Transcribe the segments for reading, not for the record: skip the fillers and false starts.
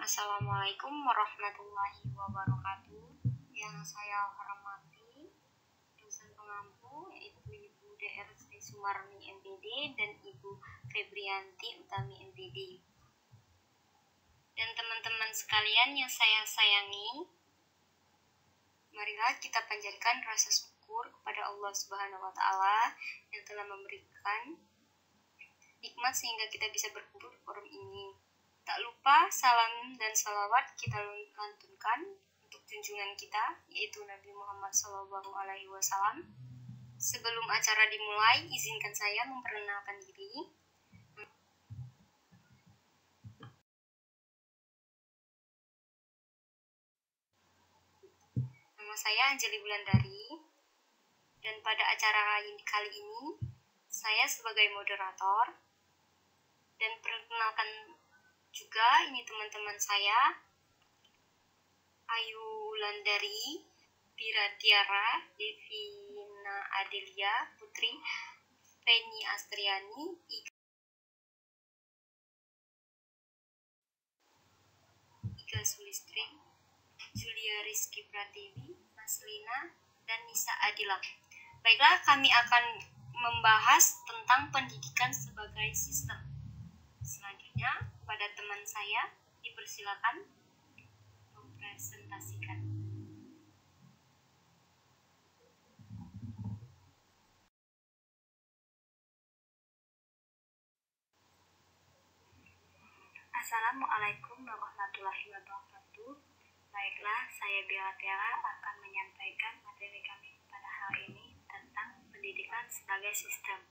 Assalamualaikum warahmatullahi wabarakatuh. Yang saya hormati dosen pengampu yaitu Ibu Dr. Sri Sumarni MPD dan Ibu Febrianti Utami MPD. Dan teman-teman sekalian yang saya sayangi, marilah kita panjatkan rasa syukur kepada Allah Subhanahu wa taala yang telah memberikan nikmat sehingga kita bisa berkumpul di forum ini. Tak lupa salam dan salawat kita lantunkan untuk junjungan kita, yaitu Nabi Muhammad SAW. Sebelum acara dimulai, izinkan saya memperkenalkan diri. Nama saya Anjali Wulandari, dan pada acara kali ini, saya sebagai moderator, dan perkenalkan juga ini teman-teman saya, Ayu Wulandari, Biratiara, Devina Adelia, Putri, Feni Astriani, Iga Sulistri, Julia Rizky Pratiwi, Maslina, dan Nisa Adila. Baiklah, kami akan membahas tentang pendidikan sebagai sistem. Selanjutnya, pada teman saya dipersilakan mempresentasikan. Assalamualaikum warahmatullahi wabarakatuh. Baiklah, saya Biratiara akan menyampaikan materi kami pada hari ini tentang pendidikan sebagai sistem.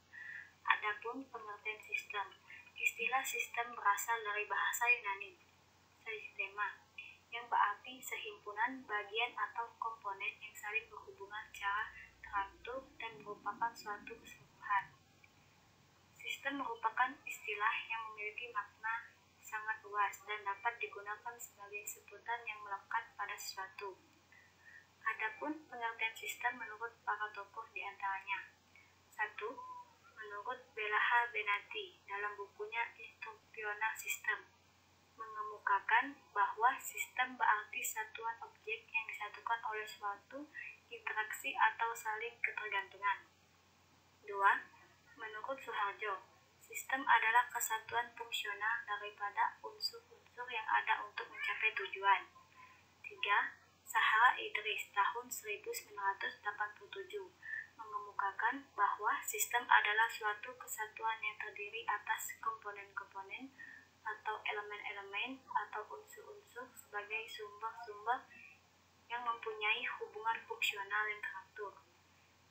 Adapun pengertian sistem, istilah sistem berasal dari bahasa Yunani, sistema, yang berarti sehimpunan bagian atau komponen yang saling berhubungan secara teratur dan merupakan suatu keseluruhan. Sistem merupakan istilah yang memiliki makna sangat luas dan dapat digunakan sebagai sebutan yang melekat pada sesuatu. Adapun pengertian sistem menurut para tokoh diantaranya: 1. Menurut Belaha Benati dalam bukunya Instructional System, mengemukakan bahwa sistem berarti satuan objek yang disatukan oleh suatu interaksi atau saling ketergantungan. 2. Menurut Soeharjo, sistem adalah kesatuan fungsional daripada unsur-unsur yang ada untuk mencapai tujuan. 3. Sahara Idris tahun 1987 mengemukakan bahwa sistem adalah suatu kesatuan yang terdiri atas komponen-komponen atau elemen-elemen atau unsur-unsur sebagai sumber-sumber yang mempunyai hubungan fungsional yang teratur,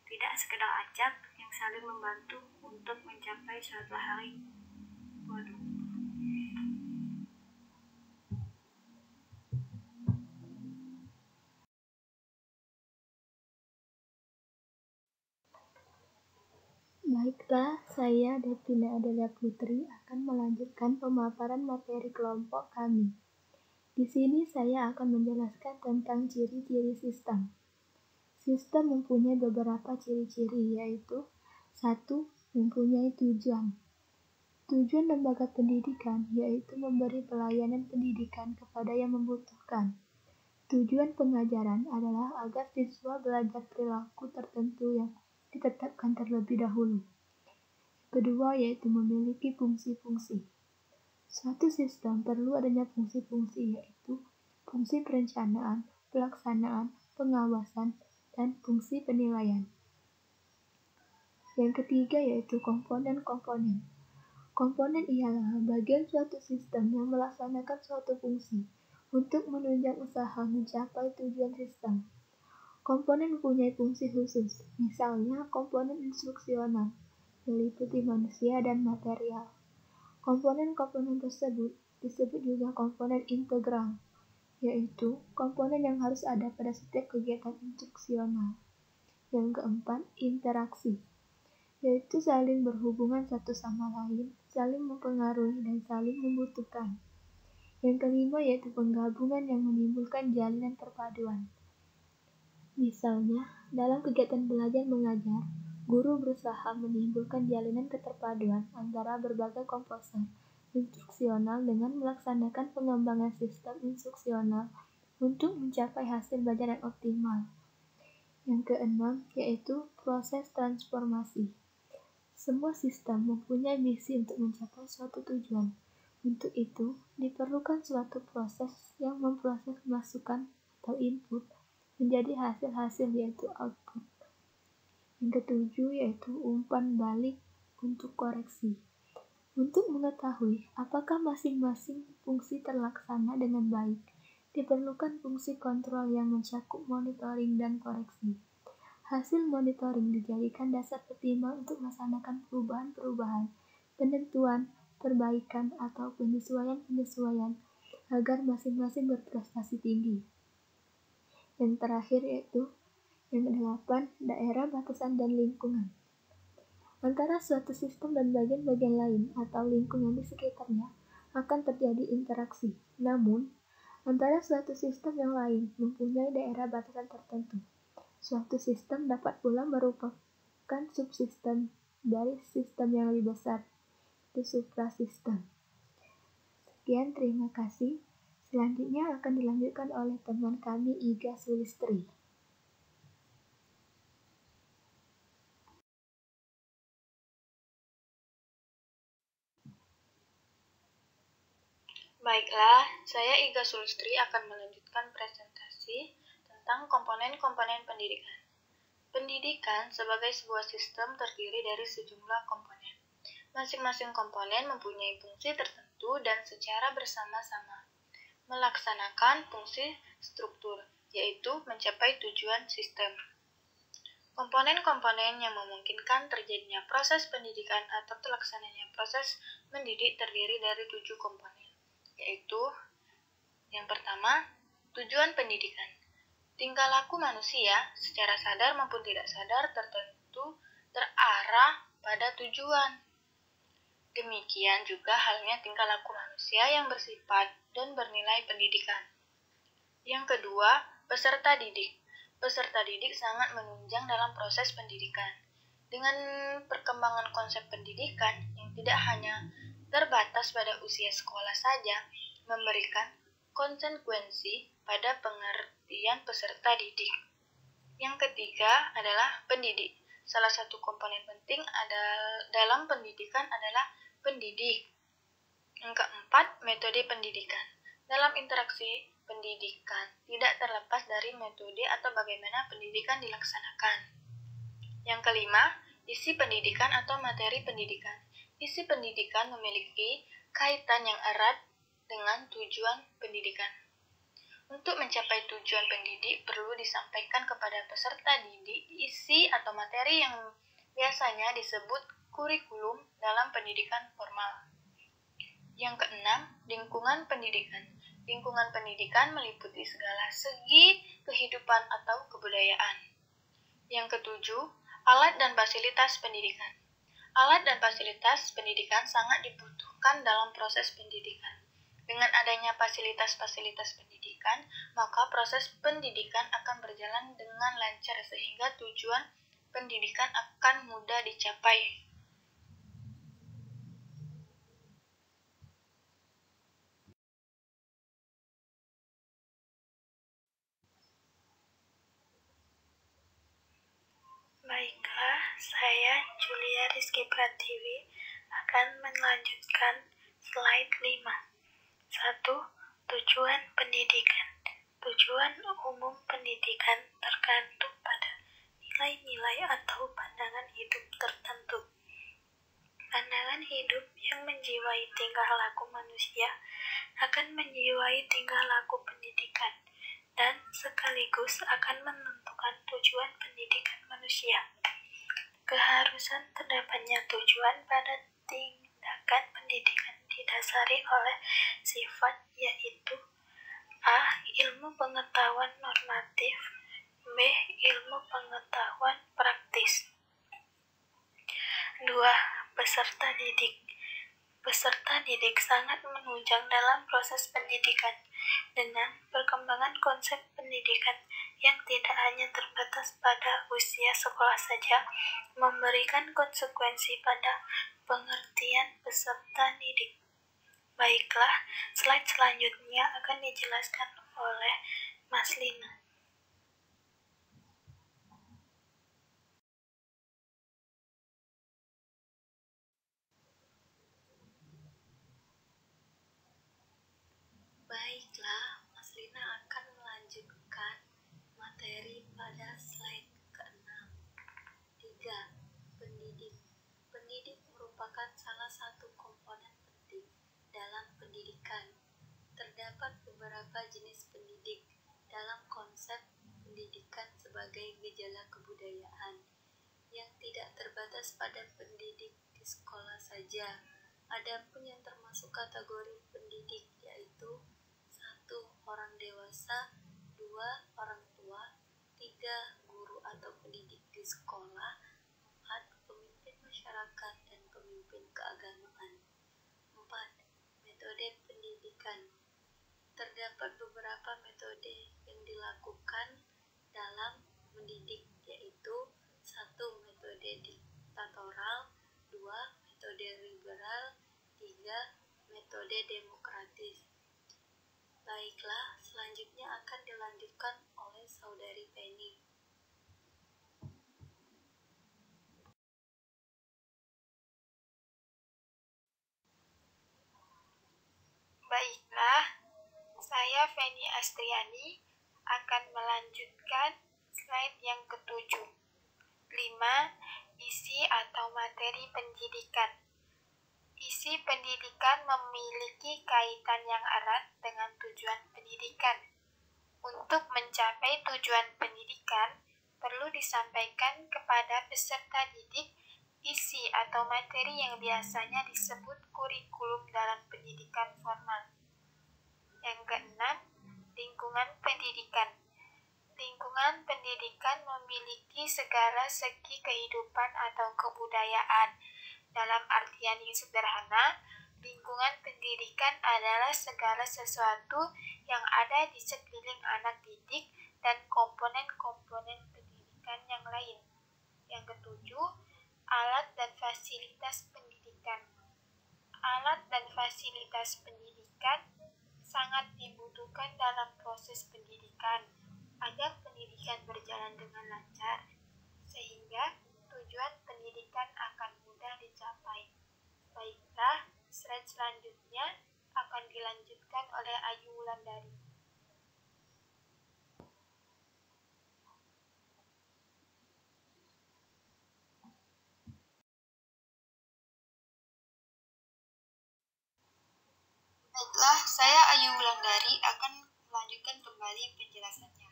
tidak sekedar acak yang saling membantu untuk mencapai suatu hari. Baiklah, saya Devina Adelia Putri akan melanjutkan pemaparan materi kelompok kami. Di sini saya akan menjelaskan tentang ciri-ciri sistem. Sistem mempunyai beberapa ciri-ciri, yaitu 1. Mempunyai tujuan. Tujuan lembaga pendidikan yaitu memberi pelayanan pendidikan kepada yang membutuhkan. Tujuan pengajaran adalah agar siswa belajar perilaku tertentu yang ditetapkan terlebih dahulu. Kedua, yaitu memiliki fungsi-fungsi. Suatu sistem perlu adanya fungsi-fungsi, yaitu fungsi perencanaan, pelaksanaan, pengawasan, dan fungsi penilaian. Yang ketiga yaitu komponen-komponen. Komponen ialah bagian suatu sistem yang melaksanakan suatu fungsi untuk menunjang usaha mencapai tujuan sistem. Komponen mempunyai fungsi khusus, misalnya komponen instruksional, meliputi manusia dan material. Komponen-komponen tersebut disebut juga komponen integral, yaitu komponen yang harus ada pada setiap kegiatan instruksional. Yang keempat, interaksi, yaitu saling berhubungan satu sama lain, saling mempengaruhi dan saling membutuhkan. Yang kelima yaitu penggabungan yang menimbulkan jalinan perpaduan. Misalnya, dalam kegiatan belajar mengajar, guru berusaha menimbulkan jalinan keterpaduan antara berbagai komponen instruksional dengan melaksanakan pengembangan sistem instruksional untuk mencapai hasil belajar yang optimal. Yang keenam yaitu proses transformasi. Semua sistem mempunyai misi untuk mencapai suatu tujuan. Untuk itu, diperlukan suatu proses yang memproses masukan atau input menjadi hasil-hasil yaitu output. Yang ketujuh yaitu umpan balik untuk koreksi. Untuk mengetahui apakah masing-masing fungsi terlaksana dengan baik, diperlukan fungsi kontrol yang mencakup monitoring dan koreksi. Hasil monitoring dijadikan dasar pertimbangan untuk melaksanakan perubahan-perubahan, penentuan, perbaikan, atau penyesuaian-penyesuaian agar masing-masing berprestasi tinggi. Yang terakhir yaitu yang kedelapan, daerah batasan dan lingkungan. Antara suatu sistem dan bagian-bagian lain atau lingkungan di sekitarnya akan terjadi interaksi. Namun, antara suatu sistem yang lain mempunyai daerah batasan tertentu. Suatu sistem dapat pula merupakan subsistem dari sistem yang lebih besar, itu suprasistem. Sekian, terima kasih. Selanjutnya akan dilanjutkan oleh teman kami Iga Sulistri. Baiklah, saya Iga Sulistri akan melanjutkan presentasi tentang komponen-komponen pendidikan. Pendidikan sebagai sebuah sistem terdiri dari sejumlah komponen. Masing-masing komponen mempunyai fungsi tertentu dan secara bersama-sama melaksanakan fungsi struktur, yaitu mencapai tujuan sistem. Komponen-komponen yang memungkinkan terjadinya proses pendidikan atau terlaksananya proses mendidik terdiri dari 7 komponen, yaitu yang pertama, tujuan pendidikan. Tingkah laku manusia secara sadar maupun tidak sadar tertentu terarah pada tujuan. Demikian juga halnya tingkah laku manusia yang bersifat dan bernilai pendidikan. Yang kedua, peserta didik. Peserta didik sangat menunjang dalam proses pendidikan. Dengan perkembangan konsep pendidikan yang tidak hanya terbatas pada usia sekolah saja, memberikan konsekuensi pada pengertian peserta didik. Yang ketiga adalah pendidik. Salah satu komponen penting dalam pendidikan adalah pendidik. Yang keempat, metode pendidikan. Dalam interaksi pendidikan tidak terlepas dari metode atau bagaimana pendidikan dilaksanakan. Yang kelima, isi pendidikan atau materi pendidikan. Isi pendidikan memiliki kaitan yang erat dengan tujuan pendidikan. Untuk mencapai tujuan pendidik perlu disampaikan kepada peserta didik isi atau materi yang biasanya disebut kurikulum dalam pendidikan formal. Yang keenam, lingkungan pendidikan. Lingkungan pendidikan meliputi segala segi kehidupan atau kebudayaan. Yang ketujuh, alat dan fasilitas pendidikan. Alat dan fasilitas pendidikan sangat dibutuhkan dalam proses pendidikan. Dengan adanya fasilitas-fasilitas pendidikan, maka proses pendidikan akan berjalan dengan lancar sehingga tujuan pendidikan akan mudah dicapai. Baiklah, saya Julia Rizky Pratiwi akan melanjutkan slide 5. 1. Tujuan pendidikan. Tujuan umum pendidikan tergantung pada nilai-nilai atau pandangan hidup tertentu. Pandangan hidup yang menjiwai tingkah laku manusia akan menjiwai tingkah laku pendidikan dan sekaligus akan menentukan tujuan pendidikan manusia. Keharusan terdapatnya tujuan pada tindakan pendidikan didasari oleh sifat yaitu A. Ilmu pengetahuan normatif, B. Ilmu pengetahuan praktis. 2. Peserta didik. Peserta didik sangat menunjang dalam proses pendidikan dengan perkembangan konsep pendidikan yang tidak hanya terbatas pada usia sekolah saja, memberikan konsekuensi pada pengertian peserta didik. Baiklah, slide selanjutnya akan dijelaskan oleh Mas Lina. Baiklah, Mas Lina akan melanjutkan materi pada slide ke-6. 3. Pendidik. Pendidik merupakan salah satu komponen penting dalam pendidikan. Terdapat beberapa jenis pendidik dalam konsep pendidikan sebagai gejala kebudayaan yang tidak terbatas pada pendidik di sekolah saja. Adapun yang termasuk kategori pendidik yaitu 1. Orang dewasa, 2. Orang tua, 3. Guru atau pendidik di sekolah, 4. Pemimpin masyarakat dan pemimpin keagamaan. 4. Metode pendidikan. Terdapat beberapa metode yang dilakukan dalam mendidik yaitu 1. Metode diktatoral, 2. Metode liberal, 3. Metode demokratis. Baiklah, selanjutnya akan dilanjutkan oleh Saudari Penny. Baiklah, saya Feni Astriani akan melanjutkan slide yang ke-7. 5. Isi atau materi pendidikan. Isi pendidikan memiliki kaitan yang erat dengan tujuan pendidikan. Untuk mencapai tujuan pendidikan, perlu disampaikan kepada peserta didik isi atau materi yang biasanya disebut kurikulum dalam pendidikan formal. Yang ke-6, lingkungan pendidikan. Lingkungan pendidikan memiliki segala segi kehidupan atau kebudayaan. Dalam artian yang sederhana, lingkungan pendidikan adalah segala sesuatu yang ada di sekeliling anak didik dan komponen-komponen pendidikan yang lain. Yang ke-7, alat dan fasilitas pendidikan. Alat dan fasilitas pendidikan sangat dibutuhkan dalam proses pendidikan agar pendidikan berjalan dengan lancar, sehingga tujuan pendidikan akan mudah dicapai. Baiklah, slide selanjutnya akan dilanjutkan oleh Ayu Wulandari. Baiklah, saya Ayu Wulandari akan melanjutkan kembali penjelasannya.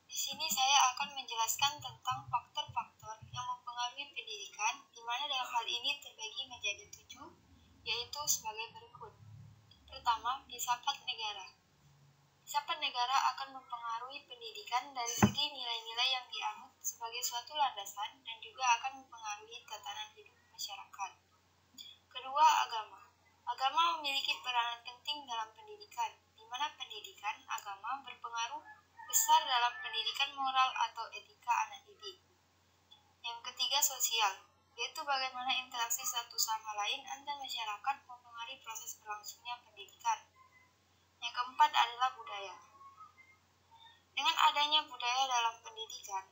Di sini saya akan menjelaskan tentang faktor-faktor yang mempengaruhi pendidikan, di mana dalam hal ini terbagi menjadi 7, yaitu sebagai berikut. Pertama, filsafat negara. Filsafat negara akan mempengaruhi pendidikan dari segi nilai-nilai yang dianut sebagai suatu landasan dan juga akan mempengaruhi tatanan hidup masyarakat. Kedua, agama. Agama memiliki peranan penting dalam pendidikan, di mana pendidikan agama berpengaruh besar dalam pendidikan moral atau etika anak didik. Yang ketiga, sosial, yaitu bagaimana interaksi satu sama lain antar masyarakat mempengaruhi proses berlangsungnya pendidikan. Yang keempat adalah budaya. Dengan adanya budaya dalam pendidikan,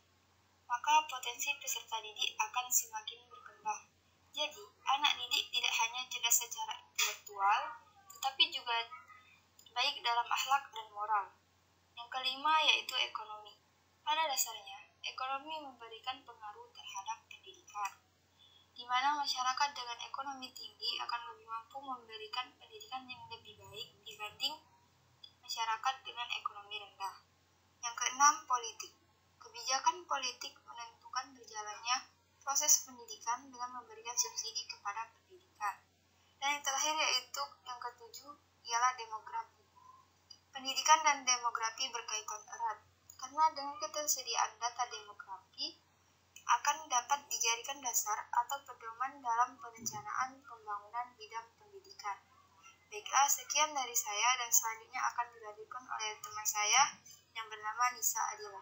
maka potensi peserta didik akan semakin berkembang. Jadi, anak didik tidak hanya cerdas secara intelektual, tetapi juga baik dalam akhlak dan moral. Yang kelima yaitu ekonomi. Pada dasarnya, ekonomi memberikan pengaruh terhadap pendidikan, di mana masyarakat dengan ekonomi tinggi akan lebih mampu memberikan pendidikan yang lebih baik dibanding masyarakat dengan ekonomi rendah. Yang keenam, politik. Kebijakan politik menentukan berjalannya proses pendidikan dengan memberikan subsidi kepada pendidikan. Dan yang terakhir yaitu yang ketujuh ialah demografi. Pendidikan dan demografi berkaitan erat, karena dengan ketersediaan data demografi akan dapat dijadikan dasar atau pedoman dalam perencanaan pembangunan bidang pendidikan. Baiklah, sekian dari saya dan selanjutnya akan dilanjutkan oleh teman saya yang bernama Nisa Adila.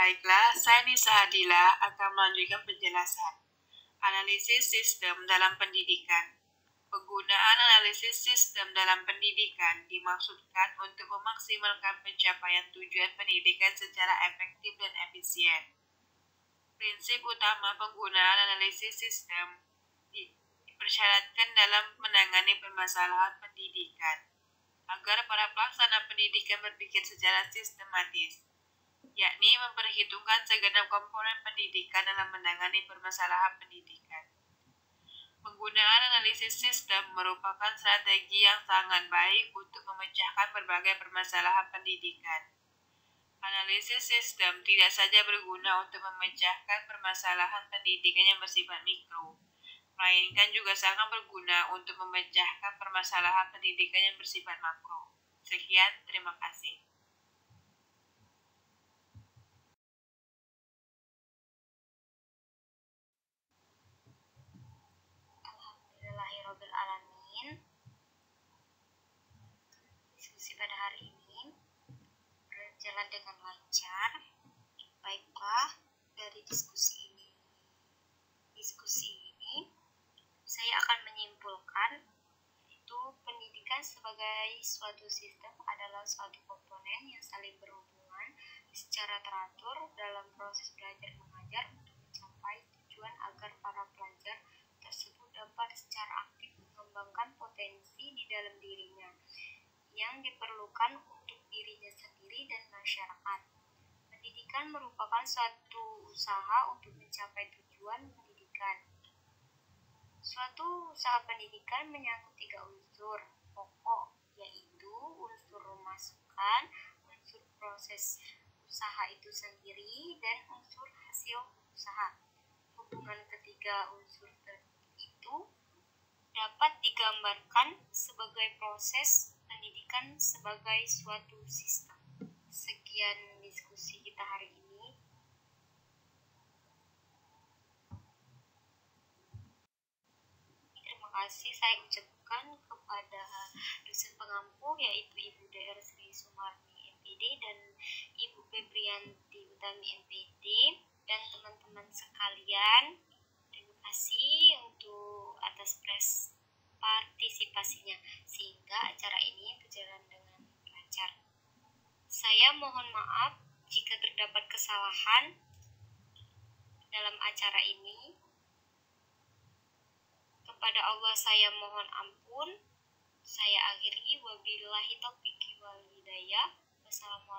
Baiklah, saya Nisa Adila akan melanjutkan penjelasan. Analisis sistem dalam pendidikan. Penggunaan analisis sistem dalam pendidikan dimaksudkan untuk memaksimalkan pencapaian tujuan pendidikan secara efektif dan efisien. Prinsip utama penggunaan analisis sistem dipersyaratkan dalam menangani permasalahan pendidikan, agar para pelaksana pendidikan berpikir secara sistematis, yakni memperhitungkan segenap komponen pendidikan dalam menangani permasalahan pendidikan. Penggunaan analisis sistem merupakan strategi yang sangat baik untuk memecahkan berbagai permasalahan pendidikan. Analisis sistem tidak saja berguna untuk memecahkan permasalahan pendidikan yang bersifat mikro, melainkan juga sangat berguna untuk memecahkan permasalahan pendidikan yang bersifat makro. Sekian, terima kasih. Alhamdulillahirrabbilalamin. Diskusi pada hari ini berjalan dengan lancar. Baiklah, dari diskusi ini saya akan menyimpulkan itu pendidikan sebagai suatu sistem adalah suatu komponen yang saling berhubungan secara teratur dalam proses belajar mengajar untuk mencapai tujuan agar para pelajar tersebut dapat secara aktif mengembangkan potensi di dalam dirinya yang diperlukan untuk dirinya sendiri dan masyarakat. Pendidikan merupakan suatu usaha untuk mencapai tujuan pendidikan. Suatu usaha pendidikan menyangkut 3 unsur pokok, yaitu unsur masukan, unsur proses usaha itu sendiri, dan unsur hasil usaha. Hubungan ketiga unsur itu dapat digambarkan sebagai proses pendidikan sebagai suatu sistem. Sekian diskusi kita hari ini. Terima kasih saya ucapkan kepada dosen pengampu yaitu Ibu Dr. Sri Sumarni MPD dan Ibu Febrianti Utami MPD dan teman-teman sekalian. Terima kasih untuk atas partisipasinya sehingga acara ini berjalan dengan lancar. Saya mohon maaf jika terdapat kesalahan dalam acara ini. Kepada Allah saya mohon ampun. Saya akhiri, wabillahi taufiq wal hidayah. Wassalamualaikum